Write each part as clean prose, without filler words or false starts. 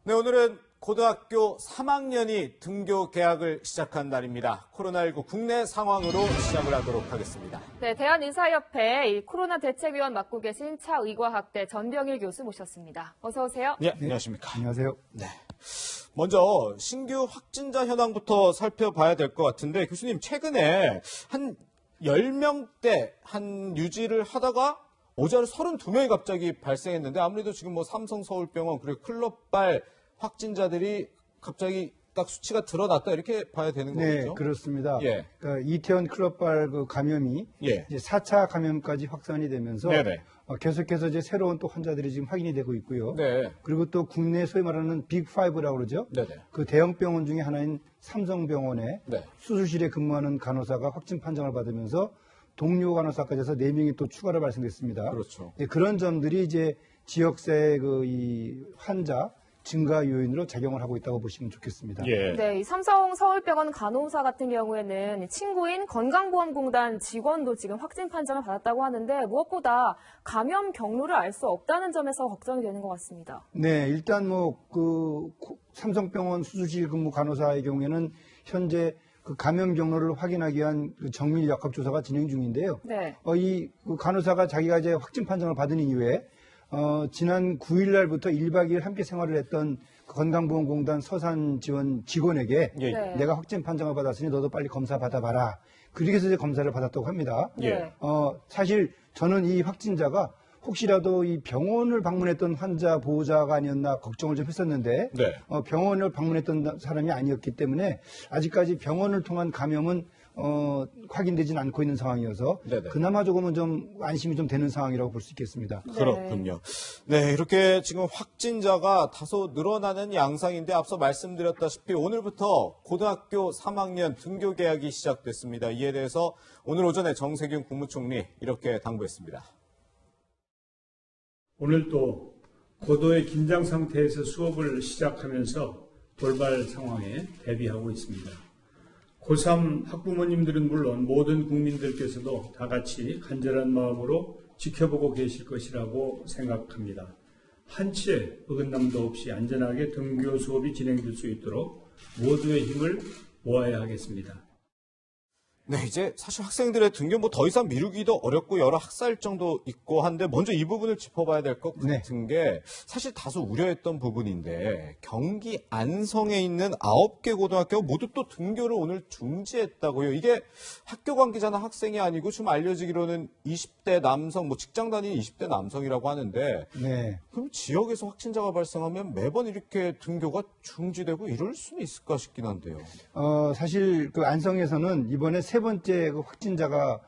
네, 오늘은 고등학교 3학년이 등교 개학을 시작한 날입니다. 코로나19 국내 상황으로 시작을 하도록 하겠습니다. 네, 대한의사협회 이 코로나 대책위원 맡고 계신 차의과학대 전병일 교수 모셨습니다. 어서 오세요. 네, 안녕하십니까. 안녕하세요. 네. 먼저 신규 확진자 현황부터 살펴봐야 될 것 같은데 교수님 최근에 한 10명대 한 유지를 하다가 어제 32명이 갑자기 발생했는데 아무래도 지금 뭐 삼성 서울병원 그리고 클럽발 확진자들이 갑자기 딱 수치가 드러났다 이렇게 봐야 되는 거죠? 네, 그렇습니다. 예. 그러니까 이태원 클럽발 그 감염이 예. 이제 4차 감염까지 확산이 되면서 네네. 계속해서 이제 새로운 또 환자들이 지금 확인이 되고 있고요. 네. 그리고 또 국내 소위 말하는 빅5라고 그러죠. 네네. 그 대형 병원 중에 하나인 삼성병원에 네. 수술실에 근무하는 간호사가 확진 판정을 받으면서 동료 간호사까지 해서 4명이 또 추가로 발생됐습니다. 그렇죠. 네, 그런 점들이 이제 지역사회 이 환자 증가 요인으로 작용을 하고 있다고 보시면 좋겠습니다. 예. 네, 이 삼성 서울병원 간호사 같은 경우에는 친구인 건강보험공단 직원도 지금 확진 판정을 받았다고 하는데 무엇보다 감염 경로를 알 수 없다는 점에서 걱정이 되는 것 같습니다. 네, 일단 삼성병원 수술실 근무 간호사의 경우에는 현재 그 감염 경로를 확인하기 위한 그 정밀 역학 조사가 진행 중인데요. 네. 그 간호사가 자기가 이제 확진 판정을 받은 이후에 지난 9일 날부터 1박 2일 함께 생활을 했던 그 건강보험공단 서산 지원 직원에게 예. 네. 내가 확진 판정을 받았으니 너도 빨리 검사 받아봐라. 그렇게 해서 이제 검사를 받았다고 합니다. 예. 사실 저는 이 확진자가 혹시라도 이 병원을 방문했던 환자 보호자가 아니었나 걱정을 좀 했었는데 네. 병원을 방문했던 사람이 아니었기 때문에 아직까지 병원을 통한 감염은 확인되진 않고 있는 상황이어서 네네. 그나마 조금은 좀 안심이 좀 되는 상황이라고 볼 수 있겠습니다. 그렇군요. 네, 이렇게 지금 확진자가 다소 늘어나는 양상인데 앞서 말씀드렸다시피 오늘부터 고등학교 3학년 등교 개학이 시작됐습니다. 이에 대해서 오늘 오전에 정세균 국무총리 이렇게 당부했습니다. 오늘 또 고도의 긴장 상태에서 수업을 시작하면서 돌발 상황에 대비하고 있습니다. 고3 학부모님들은 물론 모든 국민들께서도 다 같이 간절한 마음으로 지켜보고 계실 것이라고 생각합니다. 한치의 어긋남도 없이 안전하게 등교 수업이 진행될 수 있도록 모두의 힘을 모아야 하겠습니다. 네, 이제 사실 학생들의 등교 뭐 더 이상 미루기도 어렵고 여러 학살정도 있고 한데 먼저 이 부분을 짚어봐야 될 것 같은 게 사실 다소 우려했던 부분인데 경기 안성에 있는 9개 고등학교가 모두 또 등교를 오늘 중지했다고요. 이게 학교 관계자나 학생이 아니고 지금 알려지기로는 20대 남성, 뭐 직장 다니는 20대 남성이라고 하는데 네. 그럼 지역에서 확진자가 발생하면 매번 이렇게 등교가 중지되고 이럴 수는 있을까 싶긴 한데요. 사실 그 안성에서는 이번에 세 번째 그 확진자가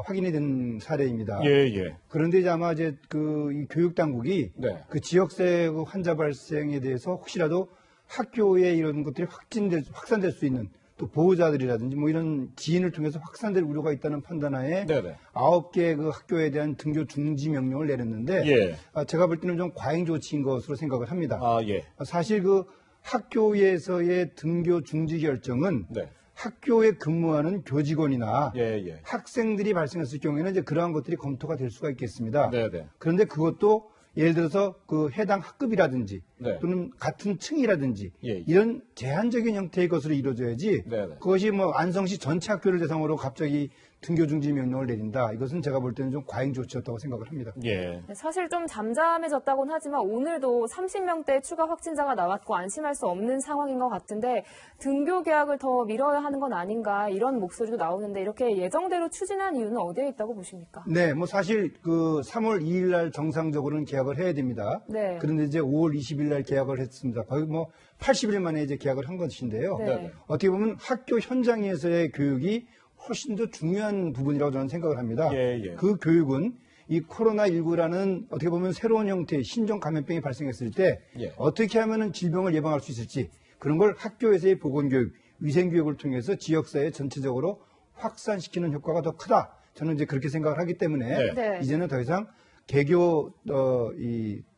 확인이 된 사례입니다. 예. 그런데 이제 아마 이제 이 교육 당국이 네. 그 지역사회 그 환자 발생에 대해서 혹시라도 학교에 이런 것들이 확산될 수 있는 또 보호자들이라든지 뭐 이런 지인을 통해서 확산될 우려가 있다는 판단하에 네네. 9개 그 학교에 대한 등교 중지 명령을 내렸는데 예. 제가 볼 때는 좀 과잉 조치인 것으로 생각을 합니다. 예. 사실 그 학교에서의 등교 중지 결정은 네. 학교에 근무하는 교직원이나 예. 학생들이 발생했을 경우에는 이제 그러한 것들이 검토가 될 수가 있겠습니다. 네네. 그런데 그것도 예를 들어서 그 해당 학급이라든지 네. 또는 같은 층이라든지 예. 이런 제한적인 형태의 것으로 이루어져야지 네네. 그것이 뭐 안성시 전체 학교를 대상으로 갑자기 등교 중지 명령을 내린다. 이것은 제가 볼 때는 좀 과잉 조치였다고 생각을 합니다. 예. 네, 사실 좀 잠잠해졌다고는 하지만 오늘도 30명대 추가 확진자가 나왔고 안심할 수 없는 상황인 것 같은데 등교 개학을 더 미뤄야 하는 건 아닌가 이런 목소리도 나오는데 이렇게 예정대로 추진한 이유는 어디에 있다고 보십니까? 네, 뭐 사실 그 3월 2일 날 정상적으로는 개학을 해야 됩니다. 네. 그런데 이제 5월 20일 날 개학을 했습니다. 거의 뭐 80일 만에 이제 개학을 한 것인데요. 네. 어떻게 보면 학교 현장에서의 교육이 훨씬 더 중요한 부분이라고 저는 생각을 합니다. 예. 그 교육은 이 코로나19라는 어떻게 보면 새로운 형태의 신종 감염병이 발생했을 때 예. 어떻게 하면 질병을 예방할 수 있을지 그런 걸 학교에서의 보건교육, 위생교육을 통해서 지역사회 전체적으로 확산시키는 효과가 더 크다. 저는 이제 그렇게 생각을 하기 때문에 네. 이제는 더 이상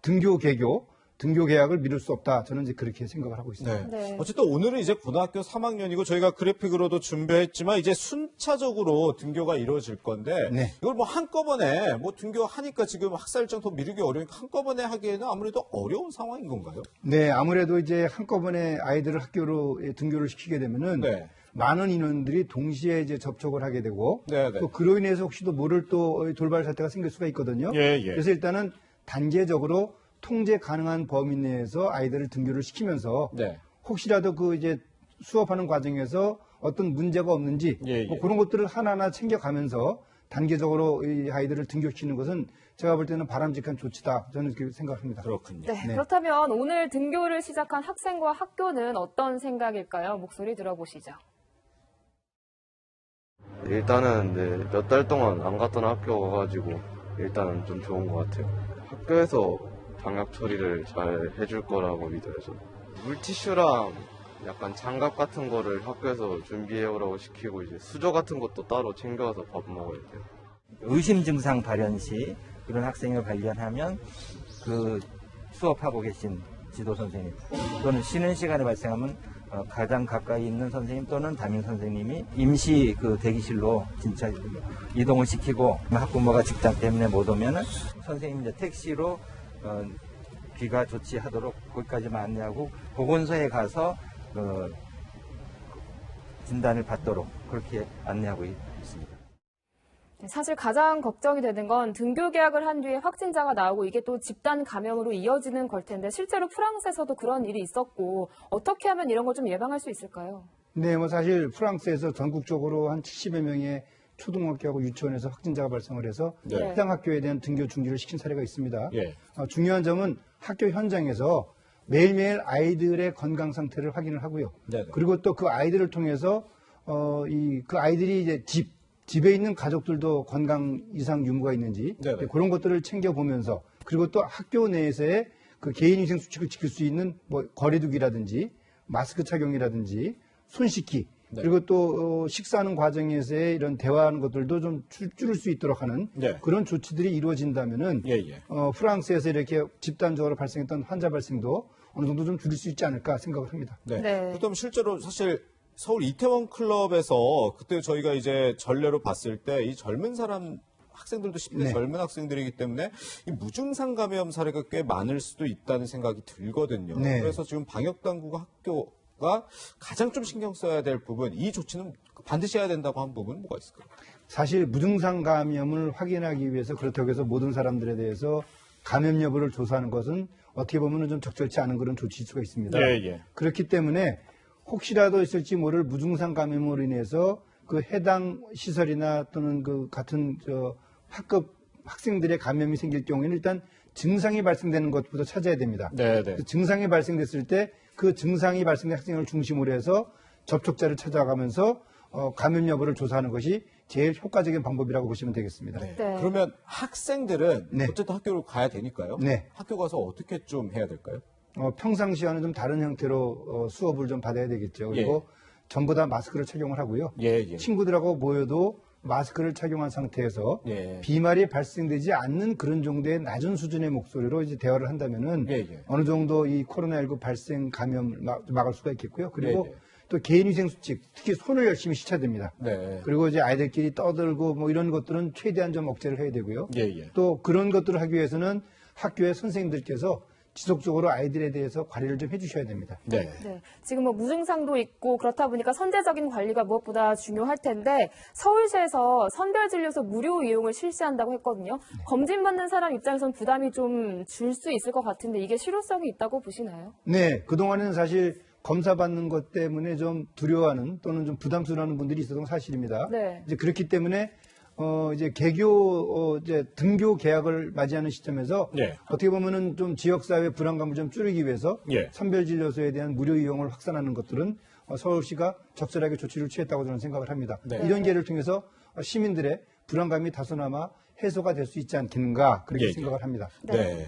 등교 개교 등교 계약을 미룰 수 없다. 저는 이제 그렇게 생각을 하고 있습니다. 네. 네. 어쨌든 오늘은 이제 고등학교 3학년이고 저희가 그래픽으로도 준비했지만 이제 순차적으로 등교가 이루어질 건데 네. 이걸 뭐 한꺼번에 뭐 등교하니까 지금 학사 일정 더 미루기 어려우니까 한꺼번에 하기에는 아무래도 어려운 상황인 건가요? 네, 아무래도 이제 한꺼번에 아이들을 학교로 등교를 시키게 되면은 네. 많은 인원들이 동시에 이제 접촉을 하게 되고 네, 네. 또 그로 인해서 혹시 또 모를 또 돌발 사태가 생길 수가 있거든요. 예, 예. 그래서 일단은 단계적으로 통제 가능한 범위 내에서 아이들을 등교를 시키면서 네. 혹시라도 그 이제 수업하는 과정에서 어떤 문제가 없는지 예, 예. 뭐 그런 것들을 하나하나 챙겨가면서 단계적으로 이 아이들을 등교시키는 것은 제가 볼 때는 바람직한 조치다. 저는 그렇게 생각합니다. 그렇군요. 네, 네. 그렇다면 오늘 등교를 시작한 학생과 학교는 어떤 생각일까요? 목소리 들어보시죠. 일단은 네, 몇 달 동안 안 갔던 학교 와가지고 일단은 좀 좋은 것 같아요. 학교에서 방역 처리를 잘 해줄 거라고 믿어요. 저는. 물티슈랑 약간 장갑 같은 거를 학교에서 준비해 오라고 시키고 이제 수저 같은 것도 따로 챙겨와서 밥 먹어야 돼요. 의심 증상 발현 시 그런 학생을 발견하면 그 수업하고 계신 지도 선생님 또는 쉬는 시간에 발생하면 가장 가까이 있는 선생님 또는 담임 선생님이 임시 그 대기실로 진짜 이동을 시키고 학부모가 직장 때문에 못 오면은 선생님 이제 택시로 귀가 조치하도록 거기까지만 안내하고 보건소에 가서 진단을 받도록 그렇게 안내하고 있습니다. 사실 가장 걱정이 되는 건 등교 계약을 한 뒤에 확진자가 나오고 이게 또 집단 감염으로 이어지는 걸 텐데 실제로 프랑스에서도 그런 일이 있었고 어떻게 하면 이런 걸 좀 예방할 수 있을까요? 네, 뭐 사실 프랑스에서 전국적으로 한 70여 명의 초등학교하고 유치원에서 확진자가 발생을 해서 네. 해당 학교에 대한 등교 중지를 시킨 사례가 있습니다. 예. 중요한 점은 학교 현장에서 매일매일 아이들의 건강 상태를 확인을 하고요. 네네. 그리고 또 그 아이들을 통해서 그 아이들이 이제 집에 있는 가족들도 건강 이상 유무가 있는지 네네. 그런 것들을 챙겨보면서 그리고 또 학교 내에서의 그 개인위생 수칙을 지킬 수 있는 뭐 거리두기라든지 마스크 착용이라든지 손 씻기 네. 그리고 또 식사하는 과정에서의 이런 대화하는 것들도 좀 줄일 수 있도록 하는 네. 그런 조치들이 이루어진다면은 예, 예. 프랑스에서 이렇게 집단적으로 발생했던 환자 발생도 어느 정도 좀 줄일 수 있지 않을까 생각을 합니다. 네. 네. 그렇다면 실제로 사실 서울 이태원 클럽에서 그때 저희가 이제 전례로 봤을 때 이 젊은 사람 학생들도 10대 네. 젊은 학생들이기 때문에 이 무증상 감염 사례가 꽤 많을 수도 있다는 생각이 들거든요. 네. 그래서 지금 방역 당국과 학교가 가장 좀 신경 써야 될 부분, 이 조치는 반드시 해야 된다고 한 부분은 뭐가 있을까요? 사실 무증상 감염을 확인하기 위해서 그렇다고 해서 모든 사람들에 대해서 감염 여부를 조사하는 것은 어떻게 보면 좀 적절치 않은 그런 조치일 수가 있습니다. 예. 그렇기 때문에 혹시라도 있을지 모를 무증상 감염으로 인해서 그 해당 시설이나 또는 그 같은 학급 학생들의 감염이 생길 경우에는 일단 증상이 발생되는 것부터 찾아야 됩니다. 네. 그 증상이 발생됐을 때 그 증상이 발생된 학생을 중심으로 해서 접촉자를 찾아가면서 감염 여부를 조사하는 것이 제일 효과적인 방법이라고 보시면 되겠습니다. 네. 네. 그러면 학생들은 네. 어쨌든 학교를 가야 되니까요. 네. 학교 가서 어떻게 좀 해야 될까요? 평상시와는 좀 다른 형태로 수업을 좀 받아야 되겠죠. 그리고 전부 다 마스크를 착용을 하고요. 예. 친구들하고 모여도 마스크를 착용한 상태에서 예. 비말이 발생되지 않는 그런 정도의 낮은 수준의 목소리로 이제 대화를 한다면은 예. 어느 정도 이 코로나19 발생 감염을 막을 수가 있겠고요. 그리고 예. 또 개인위생 수칙, 특히 손을 열심히 씻어야 됩니다. 네. 그리고 이제 아이들끼리 떠들고 뭐 이런 것들은 최대한 좀 억제를 해야 되고요. 예. 또 그런 것들을 하기 위해서는 학교의 선생님들께서 지속적으로 아이들에 대해서 관리를 좀 해주셔야 됩니다. 네. 네, 지금 뭐 무증상도 있고 그렇다 보니까 선제적인 관리가 무엇보다 중요할 텐데 서울시에서 선별진료소 무료 이용을 실시한다고 했거든요. 검진받는 사람 입장에서는 부담이 좀 줄 수 있을 것 같은데 이게 실효성이 있다고 보시나요? 네, 그동안에는 사실 검사 받는 것 때문에 좀 두려워하는 또는 좀 부담스러워하는 분들이 있었던 건 사실입니다. 네. 이제 그렇기 때문에 이제 개교 이제 등교 개학을 맞이하는 시점에서 네. 어떻게 보면은 좀 지역사회 불안감을 좀 줄이기 위해서 예. 선별진료소에 대한 무료 이용을 확산하는 것들은 서울시가 적절하게 조치를 취했다고 저는 생각을 합니다. 네. 이런 기회를 통해서 시민들의 불안감이 다소나마 해소가 될 수 있지 않겠는가 그렇게 예. 생각을 합니다. 네.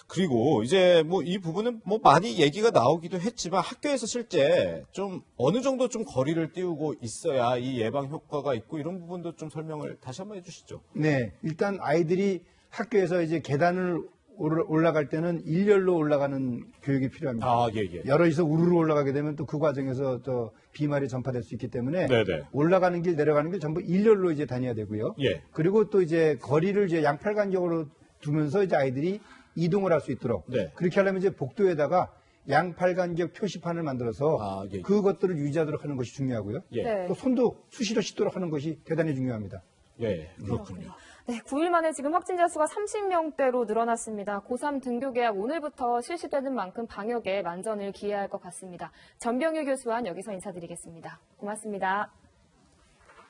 그리고 이제 뭐 이 부분은 뭐 많이 얘기가 나오기도 했지만 학교에서 실제 좀 어느 정도 좀 거리를 띄우고 있어야 이 예방 효과가 있고 이런 부분도 좀 설명을 다시 한번 해주시죠. 네, 일단 아이들이 학교에서 이제 계단을 올라갈 때는 일렬로 올라가는 교육이 필요합니다. 아, 예, 예. 여럿이서 우르르 올라가게 되면 또 그 과정에서 비말이 전파될 수 있기 때문에 네네. 올라가는 길, 내려가는 길 전부 일렬로 이제 다녀야 되고요. 예. 그리고 또 이제 거리를 이제 양팔 간격으로 두면서 이제 아이들이 이동을 할 수 있도록 네. 그렇게 하려면 이제 복도에다가 양팔 간격 표시판을 만들어서 아, 예. 그것들을 유지하도록 하는 것이 중요하고요. 예. 네. 또 손도 수시로 씻도록 하는 것이 대단히 중요합니다. 예, 그렇군요. 네, 9일 만에 지금 확진자 수가 30명대로 늘어났습니다. 고3 등교 개학 오늘부터 실시되는 만큼 방역에 만전을 기해야 할 것 같습니다. 전병유 교수와 여기서 인사드리겠습니다. 고맙습니다.